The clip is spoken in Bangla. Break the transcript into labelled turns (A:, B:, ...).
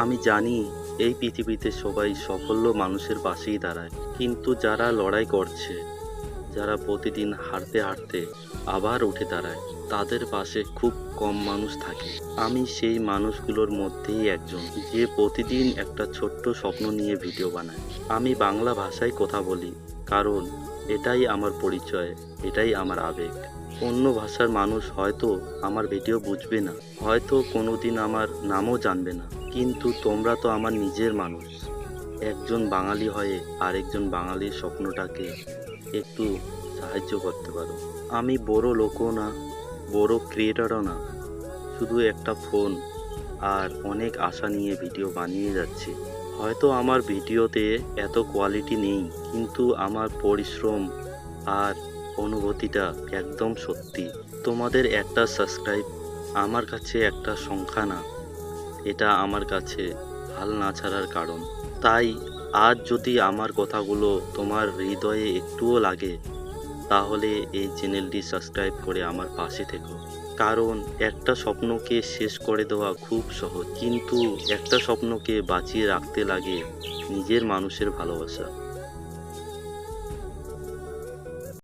A: আমি জানি এই পৃথিবীতে সবাই সাফল্য মানুষের পাশেই দাঁড়ায়, কিন্তু যারা লড়াই করছে, যারা প্রতিদিন হারতে হারতে আবার উঠে দাঁড়ায়, তাদের পাশে খুব কম মানুষ থাকে। আমি সেই মানুষগুলোর মধ্যেই একজন, যে প্রতিদিন একটা ছোট্ট স্বপ্ন নিয়ে ভিডিও বানায়। আমি বাংলা ভাষায় কথা বলি, কারণ এটাই আমার পরিচয়, এটাই আমার আবেগ। অন্য ভাষার মানুষ হয়তো আমার ভিডিও বুঝবে না, হয়তো কোনোদিন আমার নামও জানবে না, কিন্তু তোমরা তো আমার নিজের মানুষ। একজন বাঙালি হয়ে আরেকজন বাঙালির স্বপ্নটাকে একটু সাহায্য করতে পারো। আমি বড় লোকও না, বড় ক্রিয়েটরও না, শুধু একটা ফোন আর অনেক আশা নিয়ে ভিডিও বানিয়ে যাচ্ছি। হয়তো আমার ভিডিওতে এত কোয়ালিটি নেই, কিন্তু আমার পরিশ্রম আর অনুভূতিটা একদম সত্যি। তোমাদের একটা সাবস্ক্রাইব আমার কাছে একটা সংখ্যা না, এটা আমার কাছে হাল না ছাড়ার কারণ। তাই আজ যদি আমার কথাগুলো তোমার হৃদয়ে একটুও লাগে, তাহলে এই চ্যানেলটি সাবস্ক্রাইব করে আমার পাশে থেকো। কারণ একটা স্বপ্নকে শেষ করে দেওয়া খুব সহজ, কিন্তু একটা স্বপ্নকে বাঁচিয়ে রাখতে লাগে নিজের মানুষের ভালোবাসা।